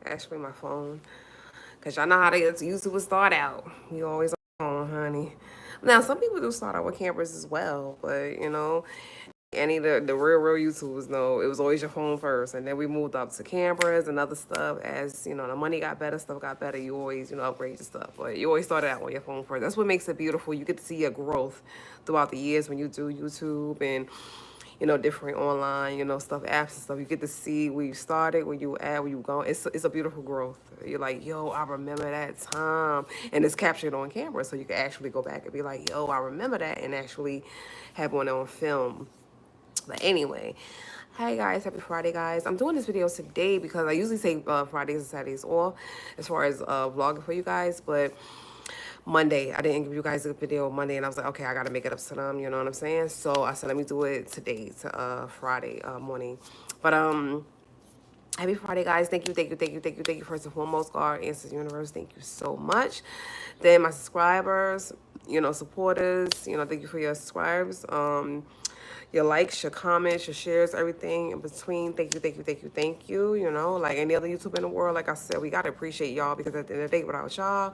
actually my phone. Because y'all know how they YouTubers start out. You always on, honey. Now, some people do start out with cameras as well, but, any of the real YouTubers know it was always your phone first, and then we moved up to cameras and other stuff. As the money got better, stuff got better. You always upgrade your stuff, but you always started out on your phone first. That's what makes it beautiful. You get to see your growth throughout the years when you do YouTube and different online stuff, apps and stuff. You get to see where you started, where you at, where you going. It's a beautiful growth. You're like, yo, I remember that time, and it's captured on camera, so you can actually go back and be like, yo, I remember that, and actually have one on film. But anyway, hey guys, happy Friday, guys. I'm doing this video today because I usually say Fridays and Saturdays off as far as vlogging for you guys, but Monday I didn't give you guys a video Monday, and I was like, okay, I gotta make it up to them, you know what I'm saying? So I said, let me do it today, to Friday morning. But happy Friday, guys. Thank you first and foremost. God answers universe, thank you so much. Then my subscribers, supporters, thank you for your subscribes, your likes, your comments, your shares, everything in between. Thank you. Like any other YouTuber in the world, like I said, we gotta appreciate y'all, because at the end of the day, without y'all,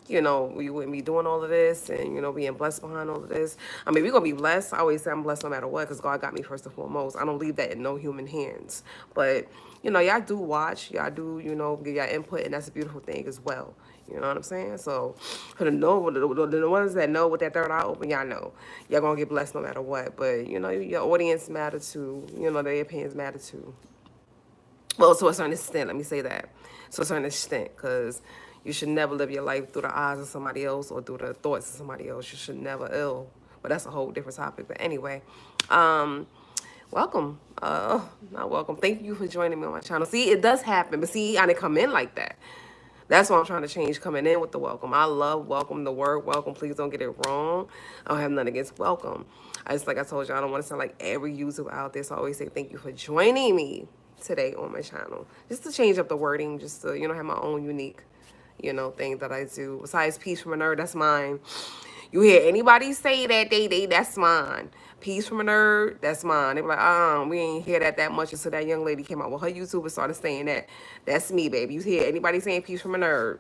we wouldn't be doing all of this, and being blessed behind all of this. I mean, we're gonna be blessed. I always say I'm blessed no matter what, because God got me first and foremost. I don't leave that in no human hands. But y'all do watch, y'all do give y'all input, and that's a beautiful thing as well. You know what I'm saying? So for the ones that know with that third eye open, y'all know y'all gonna get blessed no matter what. But your audience matter too. Their opinions matter too. Well, to a certain extent, let me say that. To a certain extent, because you should never live your life through the eyes of somebody else or through the thoughts of somebody else. You should never ill. But that's a whole different topic. But anyway, welcome. Not welcome. Thank you for joining me on my channel. See, it does happen, but see, I didn't come in like that. That's what I'm trying to change, coming in with the welcome. I love welcome, the word welcome. Please don't get it wrong. I don't have nothing against welcome. Like I told you, I don't want to sound like every YouTuber out there. So I always say thank you for joining me today on my channel. Just to change up the wording, just to, have my own unique, thing that I do. Besides peace from a nerd, that's mine. You hear anybody say that, that's mine. Peace from a nerd, that's mine. They be like, we ain't hear that much until that young lady came out with her YouTube and started saying that. That's me, baby. You hear anybody saying peace from a nerd?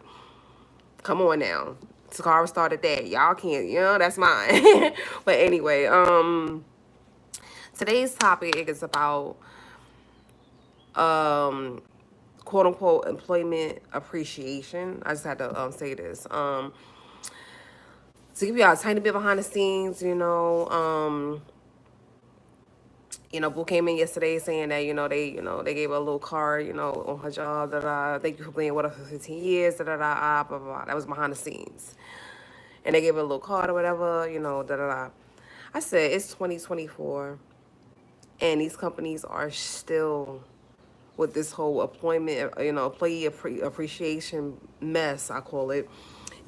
Come on now. Toccara started that. Y'all can't, that's mine. But anyway, today's topic is about quote unquote employment appreciation. I just had to say this. To give y'all a tiny bit behind the scenes, Boo came in yesterday saying that, they gave her a little card, on her job, thank you for being with us for 15 years, blah, blah, blah. That was behind the scenes. And they gave her a little card or whatever, I said, it's 2024, and these companies are still with this whole employment, employee appreciation mess, I call it,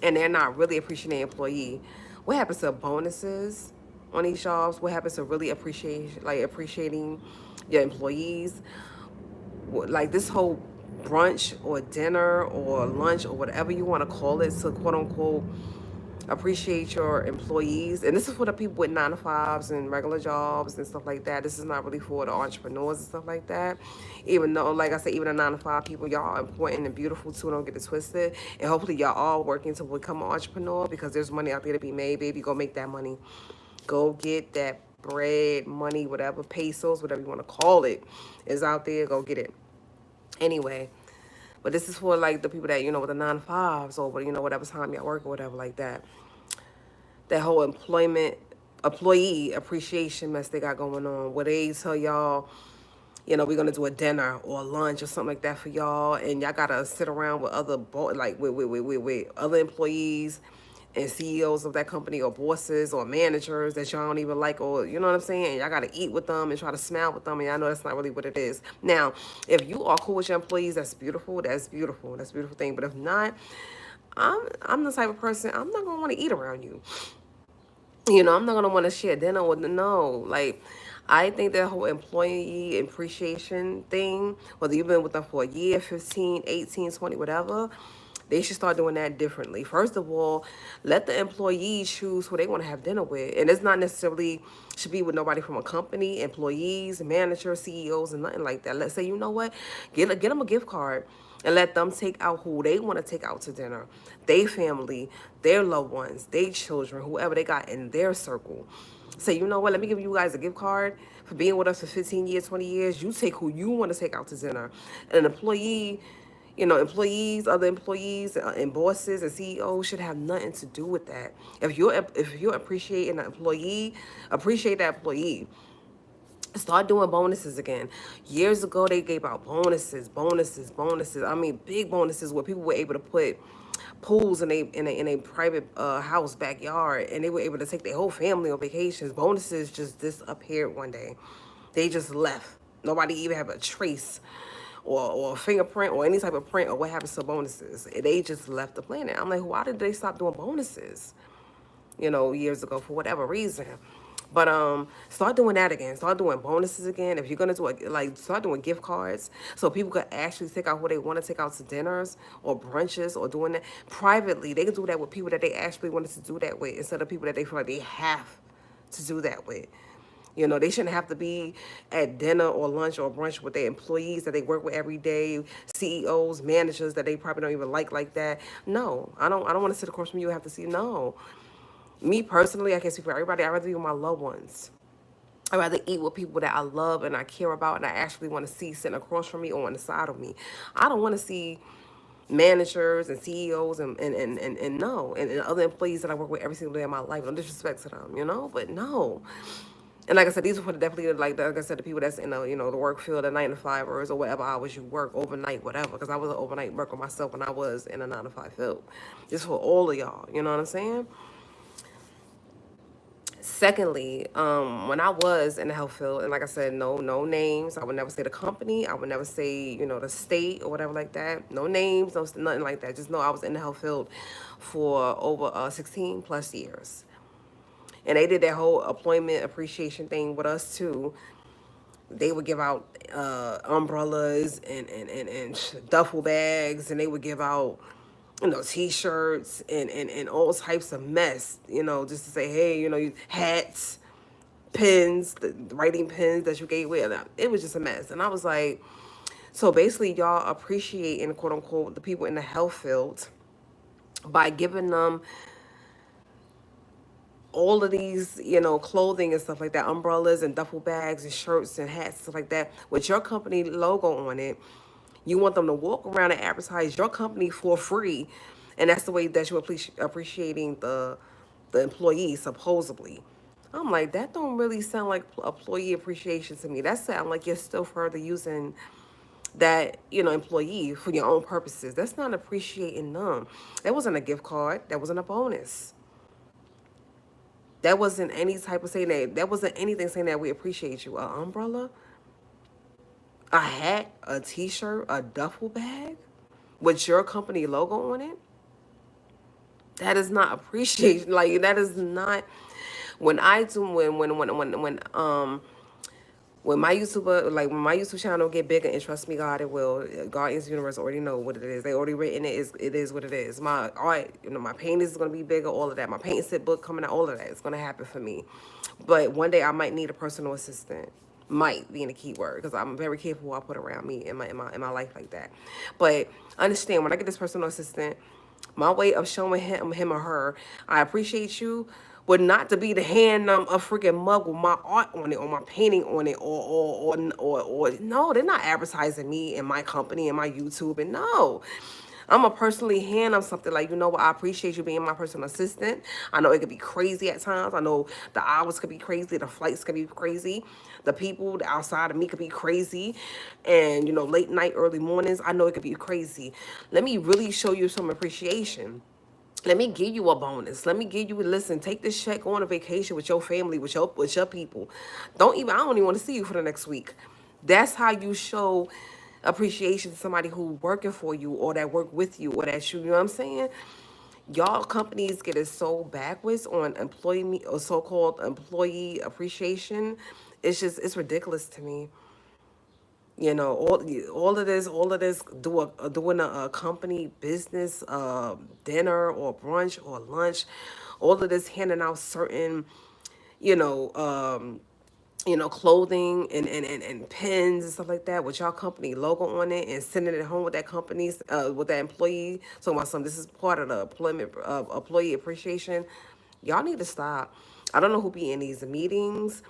and they're not really appreciating the employee. What happens to bonuses on these jobs? What happens to really appreciating your employees? Like this whole brunch or dinner or lunch or whatever you want to call it, to quote unquote appreciate your employees. And this is for the people with 9 to 5s and regular jobs and stuff like that. This is not really for the entrepreneurs and stuff like that. Even though, like I said, even the 9 to 5 people, y'all are important and beautiful too. Don't get it twisted. And hopefully y'all all working to become an entrepreneur, because there's money out there to be made, baby. Go make that money. Go get that bread, money, whatever, pesos, whatever you want to call it, is out there. Go get it. Anyway, but this is for like the people that, with the 9 to 5s or, whatever time y'all work or whatever like that. That whole employee appreciation mess they got going on, where they tell y'all, we're going to do a dinner or a lunch or something like that for y'all. And y'all got to sit around with other, with other employees and CEOs of that company, or bosses or managers that y'all don't even like, or you know what I'm saying? Y'all gotta eat with them and try to smile with them, and y'all know that's not really what it is. Now, if you are cool with your employees, that's beautiful. That's beautiful. That's a beautiful thing. But if not, I'm the type of person, I'm not gonna want to eat around you. I'm not gonna want to share dinner with, no. Like, I think that whole employee appreciation thing, whether you've been with them for a year, 15, 18, 20, whatever, They should start doing that differently. First of all, let the employees choose who they want to have dinner with. And it's not necessarily should be with nobody from a company, employees, managers, CEOs, and nothing like that. Let's say, you know what? Get them a gift card and let them take out who they want to take out to dinner. Their family, their loved ones, their children, whoever they got in their circle. Say, you know what, let me give you guys a gift card for being with us for 15 years, 20 years. You take who you want to take out to dinner. And an employee, employees, other employees, and bosses and CEOs should have nothing to do with that. If you're appreciating an employee, appreciate that employee. Start doing bonuses again. Years ago, they gave out bonuses, bonuses, bonuses. I mean, big bonuses where people were able to put pools in a private house backyard, and they were able to take their whole family on vacations. Bonuses just disappeared one day. They just left. Nobody even have a trace or a fingerprint or any type of print or what happens to bonuses. They just left the planet. I'm like, why did they stop doing bonuses? Years ago for whatever reason. But start doing that again. Start doing bonuses again. If you're gonna do it, like start doing gift cards so people could actually take out who they want to take out to dinners or brunches or doing that privately. They can do that with people that they actually wanted to do that with instead of people that they feel like they have to do that with. They shouldn't have to be at dinner or lunch or brunch with their employees that they work with every day, CEOs, managers that they probably don't even like that. No, I don't want to sit across from you and have to see. No, me personally, I can't speak for everybody. I'd rather be with my loved ones. I'd rather eat with people that I love and I care about and I actually want to see sitting across from me or on the side of me. I don't want to see managers and CEOs and no, and other employees that I work with every single day of my life. No disrespect to them, but no. And like I said, these are for definitely like I said, the people that's in the work field, the 9 to 5ers or whatever hours you work overnight, whatever. Because I was an overnight worker myself when I was in a 9 to 5 field. Just for all of y'all, you know what I'm saying? Secondly, when I was in the health field, and like I said, no names. I would never say the company. I would never say, the state or whatever like that. No names, no nothing like that. Just know I was in the health field for over 16 plus years. And they did that whole employment appreciation thing with us too. They would give out umbrellas and duffel bags, and they would give out t-shirts and all types of mess, just to say, hey, hats, pens, the writing pens that you gave with. It was just a mess. And I was like, so basically y'all appreciating, quote unquote, the people in the health field by giving them all of these, clothing and stuff like that, umbrellas and duffel bags and shirts and hats, stuff like that, with your company logo on it. You want them to walk around and advertise your company for free, and that's the way that you're appreciating the employee, supposedly. I'm like, that don't really sound like employee appreciation to me. That sounds like you're still further using that, employee for your own purposes. That's not appreciating them. That wasn't a gift card. That wasn't a bonus. That wasn't any type of saying that. That wasn't anything saying that we appreciate you. An umbrella, a hat, a t-shirt, a duffel bag with your company logo on it. That is not appreciation. Like that is not when I do when my when my YouTube channel get bigger, and trust me, God, it will. God is universe already know what it is. They already written it. It is what it is. My art, my paintings is gonna be bigger. All of that. My paint set book coming out. All of that is gonna happen for me. But one day I might need a personal assistant. Might being a key word because I'm very careful who I put around me in my life like that. But understand when I get this personal assistant, my way of showing him or her, I appreciate you, would not to be to hand them a freaking mug with my art on it or my painting on it or no, they're not advertising me and my company and my YouTube and no. I'm going to personally hand them something like, what, I appreciate you being my personal assistant. I know it could be crazy at times. I know the hours could be crazy. The flights could be crazy. The people outside of me could be crazy. And, late night, early mornings, I know it could be crazy. Let me really show you some appreciation. Let me give you a bonus. Let me give you listen, take this check, go on a vacation with your family, with your people. I don't even want to see you for the next week. That's how you show appreciation to somebody who working for you or that work with you or that you know what I'm saying? Y'all companies get it so backwards on employee or so-called employee appreciation. It's ridiculous to me. You know, all of this, doing a company business, dinner or brunch or lunch, all of this handing out certain, you know, clothing and pens and stuff like that with y'all company logo on it and sending it home with that company's, with that employee. So my son, this is part of the employee appreciation. Y'all need to stop. I don't know who be in these meetings.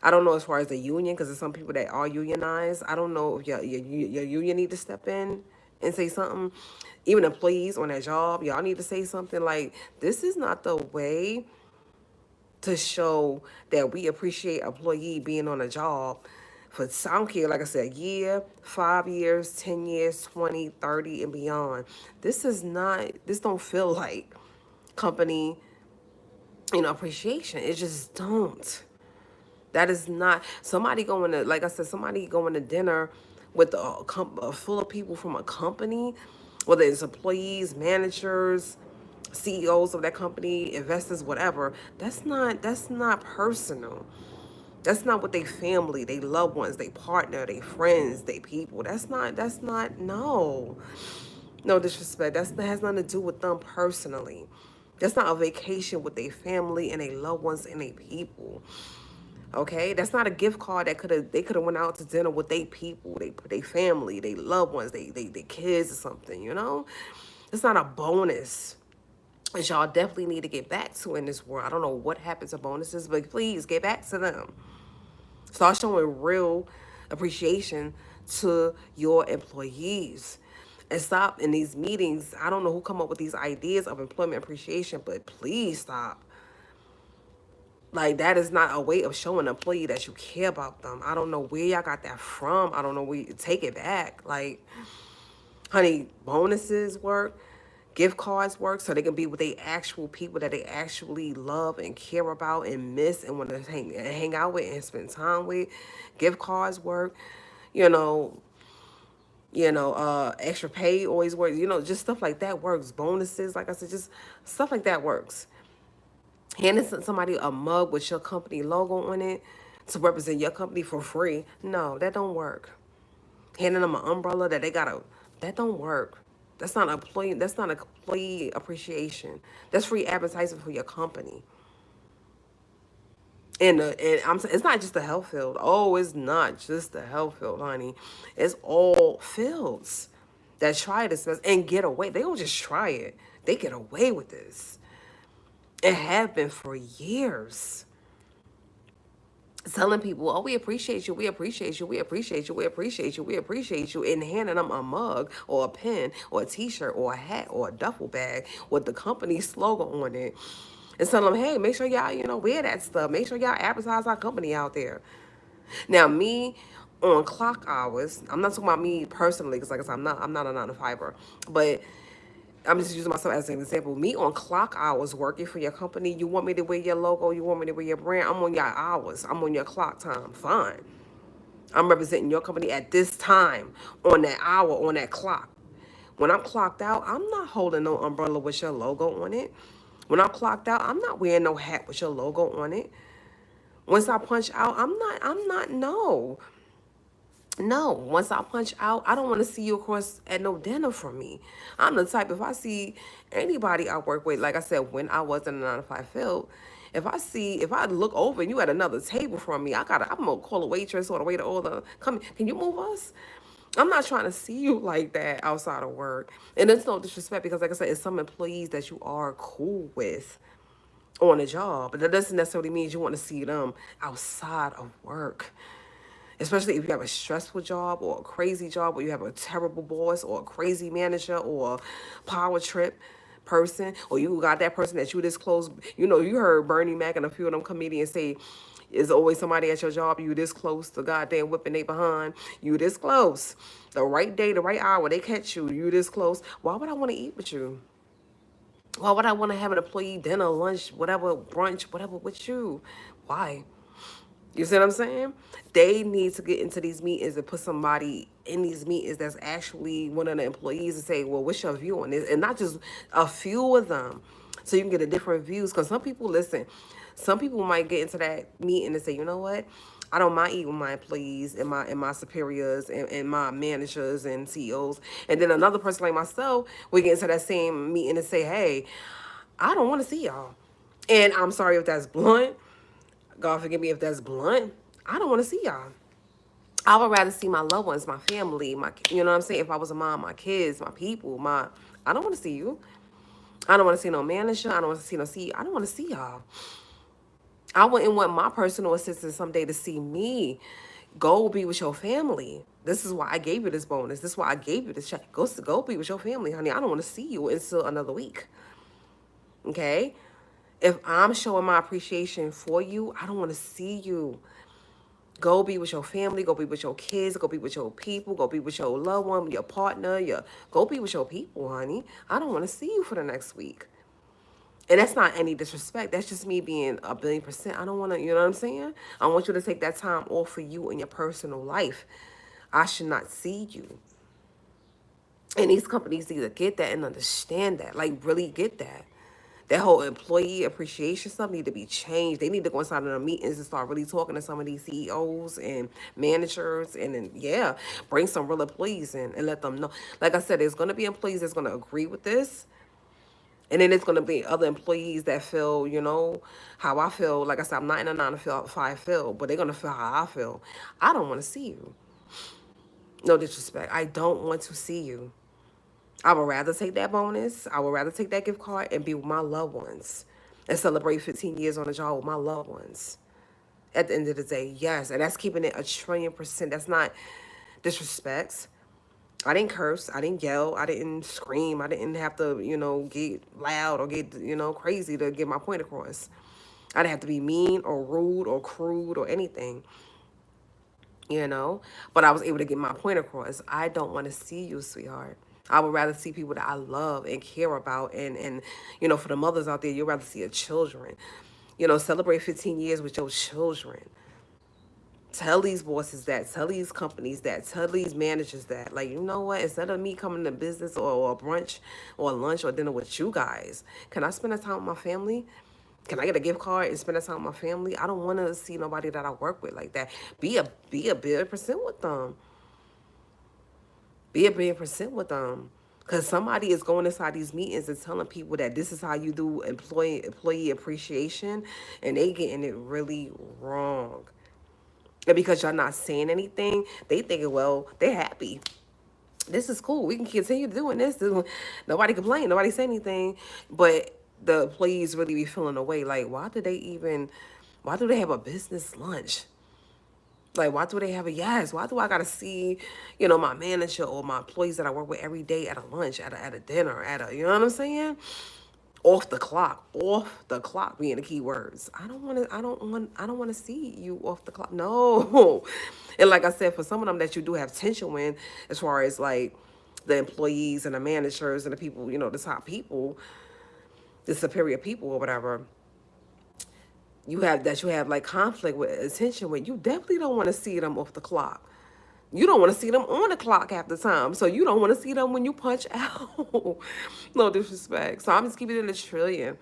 I don't know as far as the union, because there's some people that are unionized. I don't know if your union need to step in and say something. Even employees on that job, y'all need to say something like, this is not the way to show that we appreciate employee being on a job for, I don't care, like I said, a year, 5 years, 10 years, 20, 30, and beyond. This don't feel like company, appreciation. It just don't. That is not somebody going to, like I said, somebody going to dinner with full of people from a company, whether it's employees, managers, CEOs of that company, investors, whatever. That's not personal. That's not what they family, they loved ones, they partner, they friends, they people. That's not no. No disrespect. That has nothing to do with them personally. That's not a vacation with their family and their loved ones and their people. Okay, that's not a gift card that they could have went out to dinner with their people, they family, they loved ones, they kids or something. It's not a bonus. Which y'all definitely need to get back to in this world. I don't know what happens to bonuses, but please get back to them. Start showing real appreciation to your employees. And stop in these meetings. I don't know who come up with these ideas of employment appreciation, but please stop. Like, that is not a way of showing an employee that you care about them. I don't know where y'all got that from. I don't know where you take it back. Like, honey, bonuses work, gift cards work, so they can be with the actual people that they actually love and care about and miss and want to hang out with and spend time with. Gift cards work. You know, extra pay always works. Just stuff like that works. Bonuses, like I said, just stuff like that works. Handing somebody a mug with your company logo on it to represent your company for free, no, that don't work. Handing them an umbrella that don't work. That's not employee appreciation. That's free advertising for your company. It's not just the health field. Oh, it's not just the health field, honey. It's all fields that try this and get away. They don't just try it. They get away with this. It have been for years. Telling people, oh, we appreciate you, we appreciate you, we appreciate you, we appreciate you, we appreciate you, and handing them a mug or a pen or a t-shirt or a hat or a duffel bag with the company slogan on it. And telling them, hey, make sure y'all, wear that stuff. Make sure y'all advertise our company out there. Now, me on clock hours, I'm not talking about me personally, because like I said, I'm not a 9 to 5er, but I'm just using myself as an example. Me on clock hours working for your company, you want me to wear your logo, you want me to wear your brand, I'm on your hours, I'm on your clock time, fine. I'm representing your company at this time, on that hour, on that clock. When I'm clocked out, I'm not holding no umbrella with your logo on it. When I'm clocked out, I'm not wearing no hat with your logo on it. Once I punch out, no. No, once I punch out, I don't want to see you across at no dinner from me. I'm the type, if I see anybody I work with, like I said, when I was in a 9 to 5 field, if I look over and you at another table from me, I'm gonna call a waitress or the waiter or come, can you move us? I'm not trying to see you like that outside of work. And it's no disrespect, because like I said, it's some employees that you are cool with on a job, but that doesn't necessarily mean you want to see them outside of work. Especially if you have a stressful job or a crazy job, or you have a terrible boss or a crazy manager or a power trip person, or you got that person that you this close. You heard Bernie Mac and a few of them comedians say, "Is always somebody at your job you this close to goddamn whipping they behind. You this close. The right day, the right hour, they catch you. You this close. Why would I want to eat with you? Why would I want to have an employee dinner, lunch, whatever, brunch, whatever with you? Why?" You see what I'm saying? They need to get into these meetings and put somebody in these meetings that's actually one of the employees and say, well, what's your view on this? And not just a few of them. So you can get a different views. Because some people, listen, some people might get into that meeting and say, you know what? I don't mind eating with my employees and my superiors and my managers and CEOs. And then another person like myself, we get into that same meeting and say, hey, I don't want to see y'all. And I'm sorry if that's blunt. God forgive me if that's blunt. I don't want to see y'all. I would rather see my loved ones, my family, my, you know what I'm saying? If I was a mom, my kids, my people, I don't want to see you. I don't want to see no manager. I don't want to see no CEO. I don't want to see y'all. I wouldn't want my personal assistant someday to see me. Go be with your family. This is why I gave you this bonus. This is why I gave you this check. Go be with your family, honey. I don't want to see you until another week. Okay? If I'm showing my appreciation for you, I don't want to see you. Go be with your family. Go be with your kids. Go be with your people. Go be with your loved one, your partner. Go be with your people, honey. I don't want to see you for the next week. And that's not any disrespect. That's just me being 1,000,000,000%. I don't want to, you know what I'm saying? I want you to take that time off for you in your personal life. I should not see you. And these companies need to get that and understand that. Like, really get that. That whole employee appreciation stuff need to be changed. They need to go inside of the meetings and start really talking to some of these CEOs and managers and then, yeah, bring some real employees in and let them know. Like I said, there's going to be employees that's going to agree with this. And then there's going to be other employees that feel, how I feel. Like I said, I'm not in a 9 to 5 feel, but they're going to feel how I feel. I don't want to see you. No disrespect. I don't want to see you. I would rather take that bonus. I would rather take that gift card and be with my loved ones and celebrate 15 years on the job with my loved ones. At the end of the day, yes. And that's keeping it 1,000,000,000%. That's not disrespect. I didn't curse. I didn't yell. I didn't scream. I didn't have to, get loud or get, crazy to get my point across. I didn't have to be mean or rude or crude or anything, But I was able to get my point across. I don't want to see you, sweetheart. I would rather see people that I love and care about. And for the mothers out there, you'd rather see your children. Celebrate 15 years with your children. Tell these bosses that. Tell these companies that. Tell these managers that. Like, you know what? Instead of me coming to business or a brunch or a lunch or dinner with you guys, can I spend that time with my family? Can I get a gift card and spend that time with my family? I don't want to see nobody that I work with like that. Be a big percent with them. Be a big percent with them. Because somebody is going inside these meetings and telling people that this is how you do employee appreciation, and they getting it really wrong. And because y'all not saying anything, they thinking, well, they're happy. This is cool. We can continue doing this. Nobody complain. Nobody say anything. But the employees really be feeling away. Like, why do they have a business lunch? Like, why do they have a yes? Why do I gotta see, my manager or my employees that I work with every day at a lunch, at a dinner, you know what I'm saying? Off the clock being the key words. I don't want to see you off the clock. No. And like I said, for some of them that you do have tension with, as far as like the employees and the managers and the people, the top people, the superior people or whatever, you have like conflict with attention with, you definitely don't want to see them off the clock. You don't want to see them on the clock half the time. So you don't want to see them when you punch out. No disrespect. So I'm just keeping it in a trillion.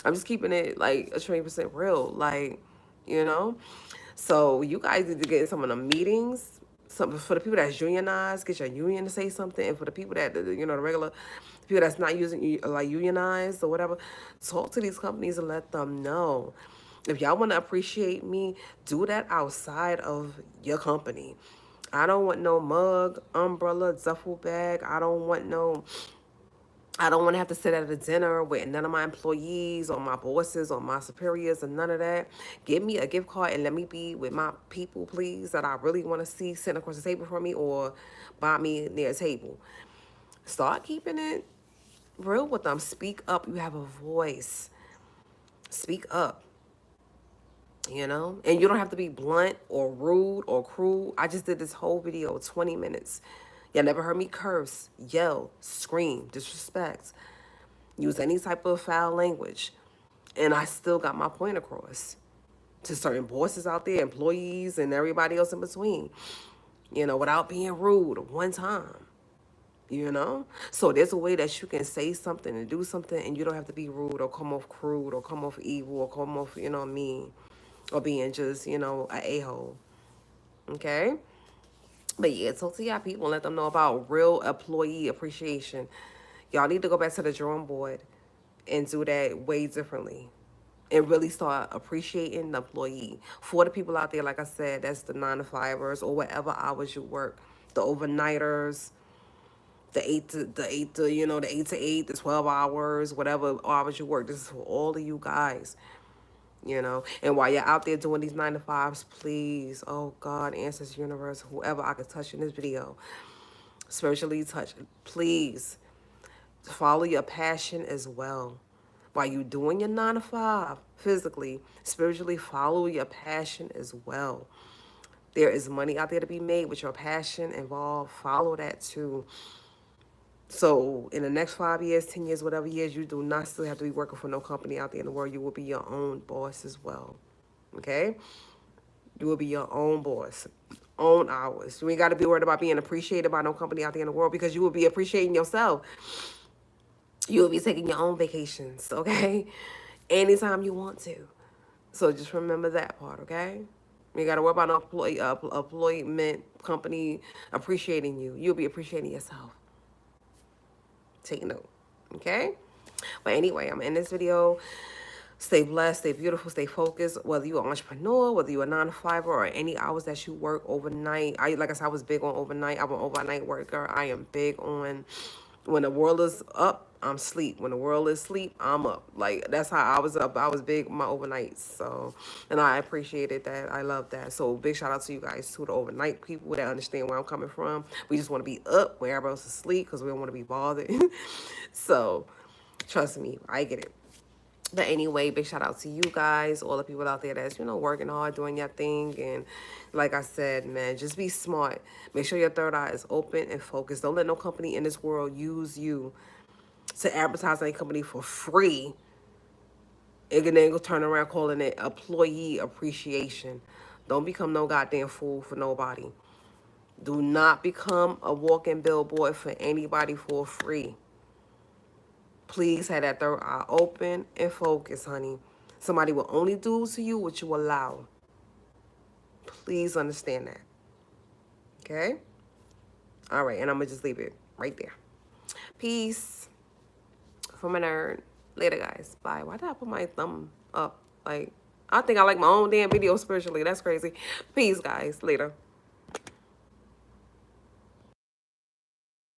I'm just keeping it like 1,000,000,000% real. Like, you know? So you guys need to get in some of the meetings. Some for the people that's unionized, get your union to say something. And for the people that, the regular people that's not using like unionized or whatever, talk to these companies and let them know. If y'all want to appreciate me, do that outside of your company. I don't want no mug, umbrella, duffel bag. I don't want to have to sit at a dinner with none of my employees or my bosses or my superiors and none of that. Give me a gift card and let me be with my people, please, that I really want to see sitting across the table from me or by me near a table. Start keeping it real with them. Speak up. You have a voice. Speak up. And you don't have to be blunt or rude or cruel. I just did this whole video 20 minutes. Y'all never heard me curse, yell, scream, disrespect, use any type of foul language, and I still got my point across to certain bosses out there, employees, and everybody else in between, without being rude one time. So there's a way that you can say something and do something, and you don't have to be rude or come off crude or come off evil or come off, mean. or being just, you know, a a-hole. Okay? But yeah, talk to y'all people and let them know about real employee appreciation. Y'all need to go back to the drawing board and do that way differently. And really start appreciating the employee. For the people out there, like I said, that's the 9 to 5ers or whatever hours you work. The overnighters, the 8 to 8, the 12 hours, whatever hours you work. This is for all of you guys. And while you're out there doing these 9 to 5s, please, oh God, ancestors, universe, whoever I could touch in this video, spiritually touch, please follow your passion as well. While you're doing your 9 to 5, physically, spiritually, follow your passion as well. There is money out there to be made with your passion involved. Follow that too. So in the next 5 years, 10 years, whatever years, you do not still have to be working for no company out there in the world. You will be your own boss as well. Okay? You will be your own boss, own hours. You ain't got to be worried about being appreciated by no company out there in the world because you will be appreciating yourself. You will be taking your own vacations, okay? Anytime you want to. So just remember that part, okay? You got to worry about no employment company appreciating you. You'll be appreciating yourself. Take note, okay? But anyway, I'm in this video. Stay blessed, stay beautiful, stay focused. Whether you're an entrepreneur, whether you're a 9 to 5 or any hours that you work overnight. Like I said, I was big on overnight. I'm an overnight worker. I am big on when the world is up, I'm asleep. When the world is asleep, I'm up. Like that's how I was up. I was big on my overnights. So, and I appreciated that. I love that. So big shout out to you guys, to the overnight people that understand where I'm coming from. We just want to be up where everybody else is asleep because we don't want to be bothered. So trust me, I get it. But anyway, big shout out to you guys, all the people out there that's, working hard, doing your thing. And like I said, man, just be smart. Make sure your third eye is open and focused. Don't let no company in this world use you to advertise any company for free. And then go turn around calling it employee appreciation. Don't become no goddamn fool for nobody. Do not become a walking billboard for anybody for free. Please have that third eye open and focus, honey. Somebody will only do to you what you allow. Please understand that. Okay? All right, and I'm going to just leave it right there. Peace from a nerd. Later, guys. Bye. Why did I put my thumb up? Like, I think I like my own damn video spiritually. That's crazy. Peace, guys. Later.